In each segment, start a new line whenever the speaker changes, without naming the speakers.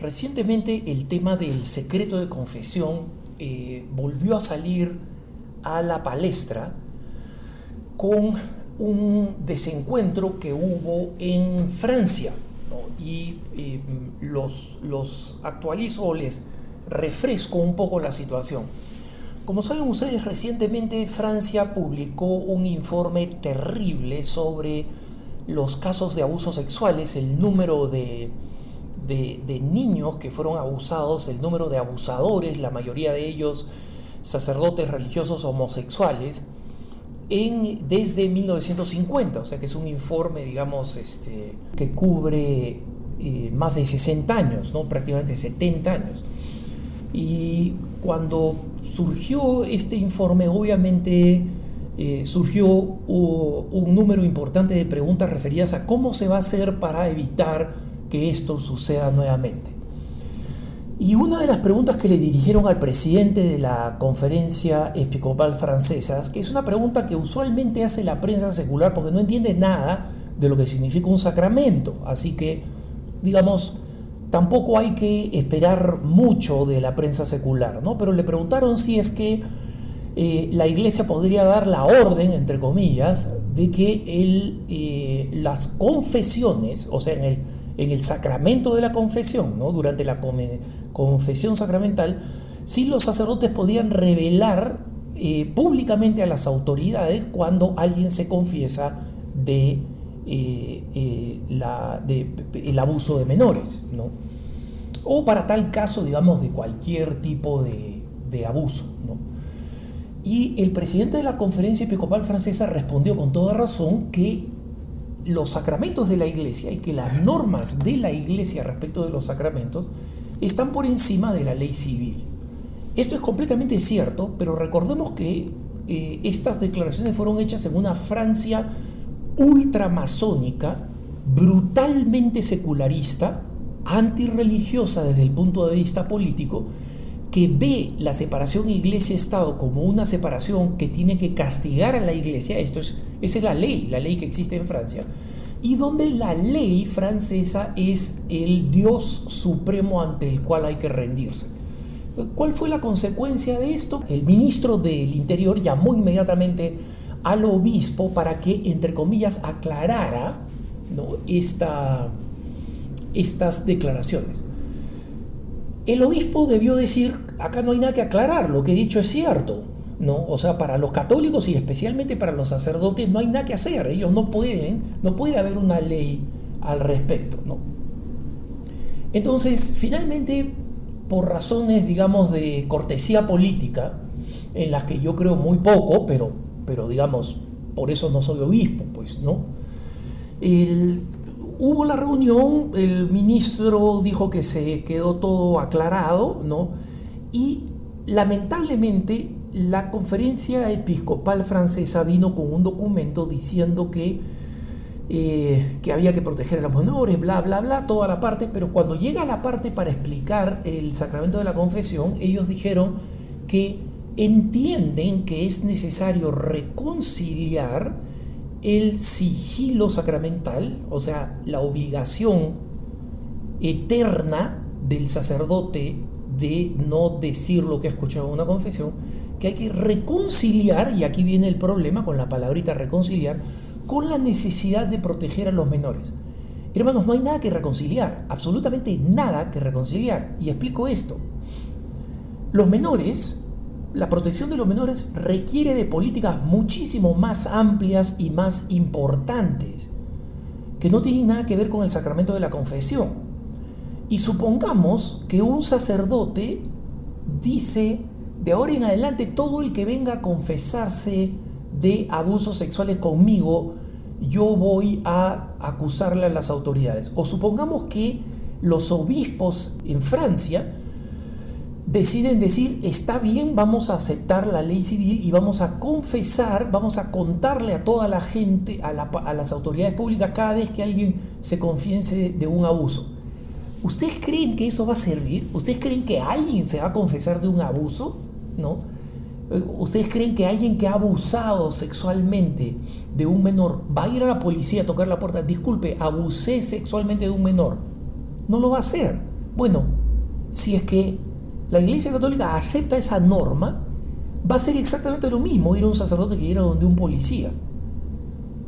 Recientemente el tema del secreto de confesión volvió a salir a la palestra con un desencuentro que hubo en Francia, ¿no? Los actualizo o les refresco un poco la situación. Como saben ustedes, recientemente Francia publicó un informe terrible sobre los casos de abusos sexuales, el número de niños que fueron abusados, el número de abusadores, la mayoría de ellos sacerdotes religiosos homosexuales, desde 1950, o sea que es un informe, digamos, que cubre más de 60 años, ¿no? Prácticamente 70 años. Y cuando surgió este informe, obviamente surgió un número importante de preguntas referidas a cómo se va a hacer para evitar que esto suceda nuevamente. Y una de las preguntas que le dirigieron al presidente de la Conferencia Episcopal Francesa, que es una pregunta que usualmente hace la prensa secular porque no entiende nada de lo que significa un sacramento, así que, digamos, tampoco hay que esperar mucho de la prensa secular, ¿no? Pero le preguntaron si es que la Iglesia podría dar la orden, entre comillas, de que las confesiones, o sea, en el sacramento de la confesión, ¿no? Durante la confesión sacramental, si los sacerdotes podían revelar públicamente a las autoridades cuando alguien se confiesa de el abuso de menores, ¿no? O para tal caso, digamos, de cualquier tipo de abuso, ¿no? Y el presidente de la Conferencia Episcopal Francesa respondió con toda razón que los sacramentos de la Iglesia y que las normas de la Iglesia respecto de los sacramentos están por encima de la ley civil. Esto es completamente cierto, pero recordemos que estas declaraciones fueron hechas en una Francia ultramasónica, brutalmente secularista, antirreligiosa desde el punto de vista político, que ve la separación Iglesia-Estado como una separación que tiene que castigar a la Iglesia. Esa es la ley que existe en Francia, y donde la ley francesa es el Dios supremo ante el cual hay que rendirse. ¿Cuál fue la consecuencia de esto? El ministro del Interior llamó inmediatamente al obispo para que, entre comillas, aclarara, ¿no?, estas declaraciones. El obispo debió decir: acá no hay nada que aclarar, lo que he dicho es cierto, ¿no? O sea, para los católicos y especialmente para los sacerdotes no hay nada que hacer, ellos no puede haber una ley al respecto, ¿no? Entonces, finalmente, por razones, digamos, de cortesía política, en las que yo creo muy poco, pero digamos, por eso no soy obispo, pues, ¿no? Hubo la reunión, el ministro dijo que se quedó todo aclarado, ¿no? Y lamentablemente la Conferencia Episcopal Francesa vino con un documento diciendo que había que proteger a los menores, bla, bla, bla, toda la parte, pero cuando llega la parte para explicar el sacramento de la confesión, ellos dijeron que entienden que es necesario reconciliar el sigilo sacramental, o sea, la obligación eterna del sacerdote de no decir lo que ha escuchado en una confesión, que hay que reconciliar, y aquí viene el problema con la palabrita reconciliar, con la necesidad de proteger a los menores. Hermanos, no hay nada que reconciliar, absolutamente nada que reconciliar, y explico esto. Los menores, la protección de los menores requiere de políticas muchísimo más amplias y más importantes, que no tienen nada que ver con el sacramento de la confesión. Y supongamos que un sacerdote dice: de ahora en adelante todo el que venga a confesarse de abusos sexuales conmigo, yo voy a acusarle a las autoridades. O supongamos que los obispos en Francia deciden decir: está bien, vamos a aceptar la ley civil y vamos a confesar, vamos a contarle a toda la gente, a las autoridades públicas, cada vez que alguien se confiese de un abuso. ¿Ustedes creen que eso va a servir? ¿Ustedes creen que alguien se va a confesar de un abuso? ¿No? ¿Ustedes creen que alguien que ha abusado sexualmente de un menor va a ir a la policía a tocar la puerta? Disculpe, abusé sexualmente de un menor. No lo va a hacer. Bueno, si es que la Iglesia Católica acepta esa norma, va a ser exactamente lo mismo ir a un sacerdote que ir a donde un policía.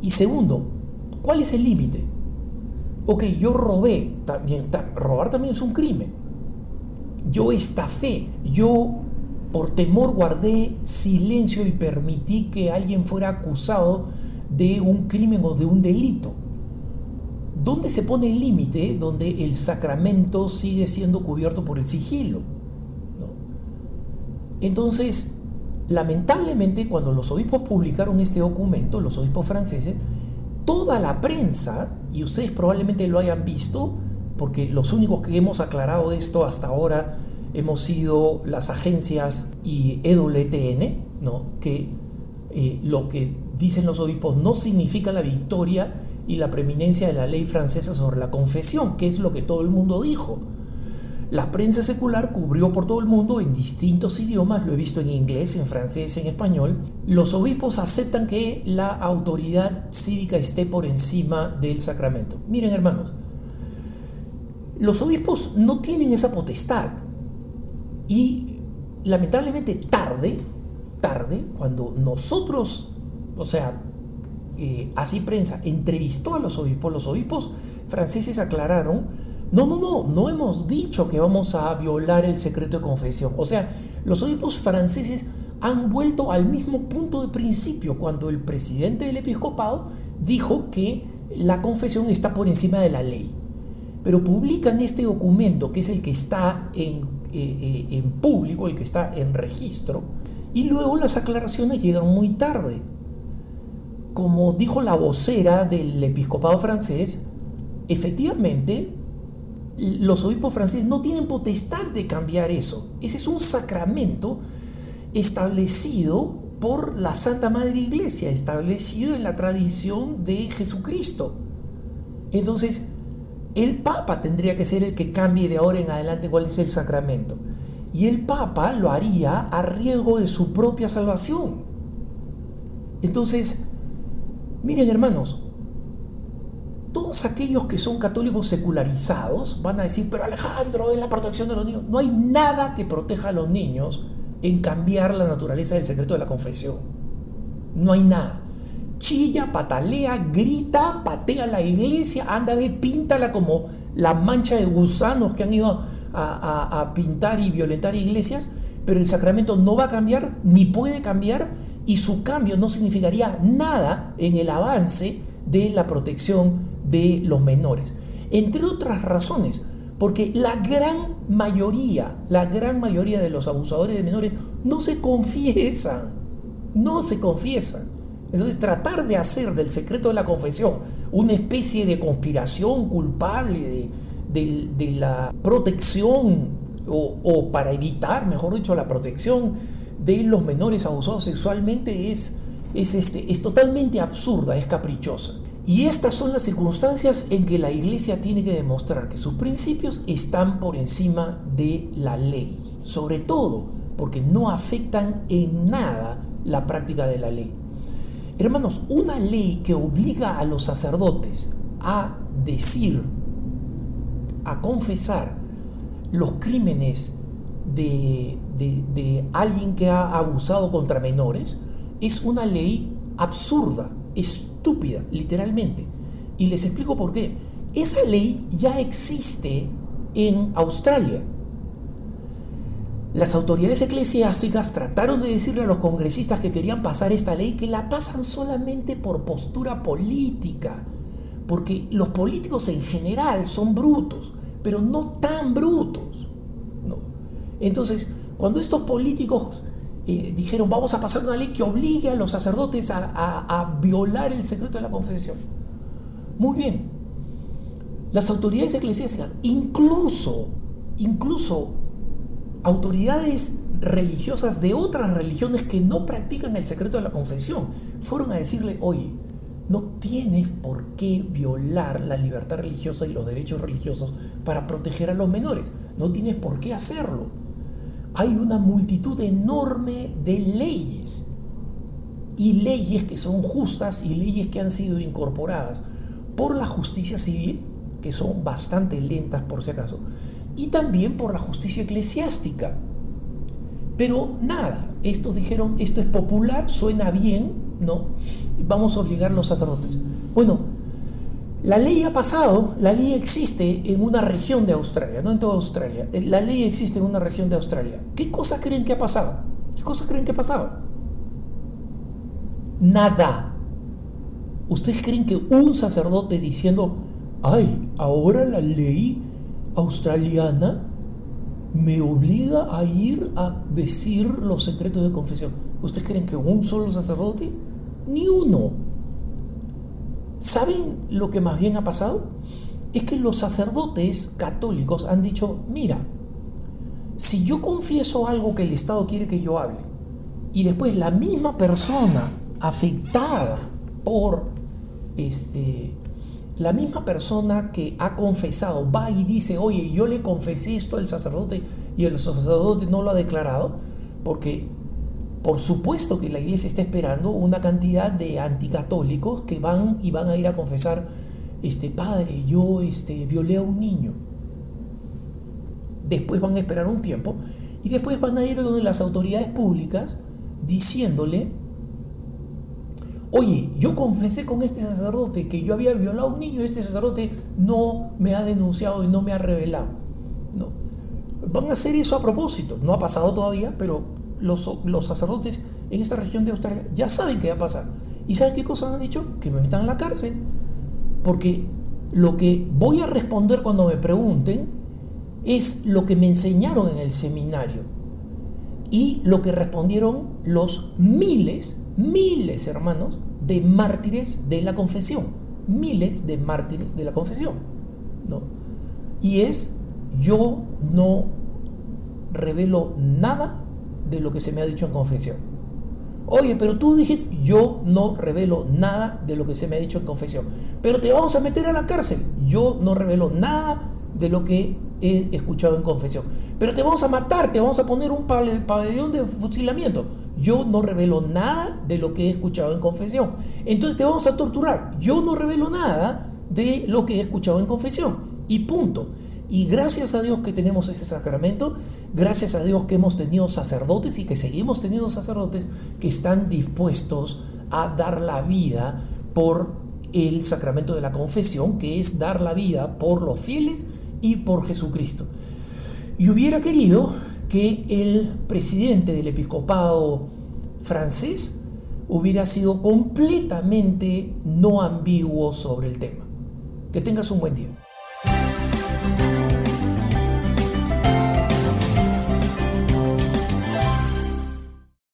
Y segundo, ¿cuál es el límite? Ok, yo robé, robar también es un crimen. Yo estafé, yo por temor guardé silencio y permití que alguien fuera acusado de un crimen o de un delito. ¿Dónde se pone el límite donde el sacramento sigue siendo cubierto por el sigilo? ¿No? Entonces, lamentablemente, cuando los obispos publicaron este documento, los obispos franceses, toda la prensa, y ustedes probablemente lo hayan visto, porque los únicos que hemos aclarado esto hasta ahora hemos sido las agencias y EWTN, ¿no? Que lo que dicen los obispos no significa la victoria y la preeminencia de la ley francesa sobre la confesión, que es lo que todo el mundo dijo. La prensa secular cubrió por todo el mundo en distintos idiomas, lo he visto en inglés, en francés, en español. Los obispos aceptan que la autoridad cívica esté por encima del sacramento. Miren, hermanos, los obispos no tienen esa potestad y lamentablemente tarde, cuando nosotros, así prensa entrevistó a los obispos franceses aclararon: no hemos dicho que vamos a violar el secreto de confesión. O sea, los obispos franceses han vuelto al mismo punto de principio cuando el presidente del episcopado dijo que la confesión está por encima de la ley. Pero publican este documento, que es el que está en público, el que está en registro, y luego las aclaraciones llegan muy tarde. Como dijo la vocera del episcopado francés, efectivamente, los obispos franceses no tienen potestad de cambiar eso. Ese es un sacramento establecido por la Santa Madre Iglesia, establecido en la tradición de Jesucristo. Entonces, el Papa tendría que ser el que cambie de ahora en adelante cuál es el sacramento. Y el Papa lo haría a riesgo de su propia salvación. Entonces, miren, hermanos, todos aquellos que son católicos secularizados van a decir: pero Alejandro, es la protección de los niños. No hay nada que proteja a los niños en cambiar la naturaleza del secreto de la confesión. No hay nada. Chilla, patalea, grita, patea la iglesia, anda, ve, píntala como la mancha de gusanos que han ido a pintar y violentar iglesias, pero el sacramento no va a cambiar ni puede cambiar, y su cambio no significaría nada en el avance de la protección de los menores, entre otras razones, porque la gran mayoría de los abusadores de menores no se confiesan. Entonces, tratar de hacer del secreto de la confesión una especie de conspiración culpable de la protección o para evitar, mejor dicho, la protección de los menores abusados sexualmente es totalmente absurda, es caprichosa. Y estas son las circunstancias en que la Iglesia tiene que demostrar que sus principios están por encima de la ley, sobre todo porque no afectan en nada la práctica de la ley. Hermanos, una ley que obliga a los sacerdotes a decir, a confesar los crímenes de alguien que ha abusado contra menores, es una ley absurda, estúpida, literalmente. Y les explico por qué. Esa ley ya existe en Australia. Las autoridades eclesiásticas trataron de decirle a los congresistas que querían pasar esta ley que la pasan solamente por postura política, porque los políticos en general son brutos, pero no tan brutos, ¿no? Entonces, cuando estos políticos dijeron: vamos a pasar una ley que obligue a los sacerdotes a violar el secreto de la confesión. Muy bien. Las autoridades eclesiásticas, incluso autoridades religiosas de otras religiones que no practican el secreto de la confesión, fueron a decirle: oye, no tienes por qué violar la libertad religiosa y los derechos religiosos para proteger a los menores. No tienes por qué hacerlo. Hay una multitud enorme de leyes, y leyes que son justas y leyes que han sido incorporadas por la justicia civil, que son bastante lentas por si acaso, y también por la justicia eclesiástica. Pero nada, estos dijeron, esto es popular, suena bien, ¿no? Vamos a obligar a los sacerdotes. Bueno, la ley ha pasado, la ley existe en una región de Australia, no en toda Australia. La ley existe en una región de Australia. ¿Qué cosa creen que ha pasado? ¿Qué cosa creen que ha pasado? Nada. ¿Ustedes creen que un sacerdote diciendo, ay, ahora la ley australiana me obliga a ir a decir los secretos de confesión? ¿Ustedes creen que un solo sacerdote? Ni uno. ¿Saben lo que más bien ha pasado? Es que los sacerdotes católicos han dicho, mira, si yo confieso algo que el Estado quiere que yo hable, y después la misma persona afectada por la misma persona que ha confesado va y dice, oye, yo le confesé esto al sacerdote y el sacerdote no lo ha declarado, porque por supuesto que la iglesia está esperando una cantidad de anticatólicos que van a ir a confesar, padre, yo violé a un niño. Después van a esperar un tiempo y después van a ir donde las autoridades públicas diciéndole, oye, yo confesé con este sacerdote que yo había violado a un niño y este sacerdote no me ha denunciado y no me ha revelado. No. Van a hacer eso a propósito. No ha pasado todavía, pero los sacerdotes en esta región de Australia ya saben que va a pasar. ¿Y saben qué cosas han dicho? Que me metan en la cárcel. Porque lo que voy a responder cuando me pregunten es lo que me enseñaron en el seminario y lo que respondieron los miles, hermanos, de mártires de la confesión. Miles de mártires de la confesión, ¿no? Y es, yo no revelo nada de lo que se me ha dicho en confesión. Oye, pero tú dijiste, yo no revelo nada de lo que se me ha dicho en confesión. Pero te vamos a meter a la cárcel. Yo no revelo nada de lo que he escuchado en confesión. Pero te vamos a matar, te vamos a poner un pabellón de fusilamiento. Yo no revelo nada de lo que he escuchado en confesión. Entonces te vamos a torturar. Yo no revelo nada de lo que he escuchado en confesión. Y punto. Y gracias a Dios que tenemos ese sacramento, gracias a Dios que hemos tenido sacerdotes y que seguimos teniendo sacerdotes que están dispuestos a dar la vida por el sacramento de la confesión, que es dar la vida por los fieles y por Jesucristo. Y hubiera querido que el presidente del episcopado francés hubiera sido completamente no ambiguo sobre el tema. Que tengas un buen día.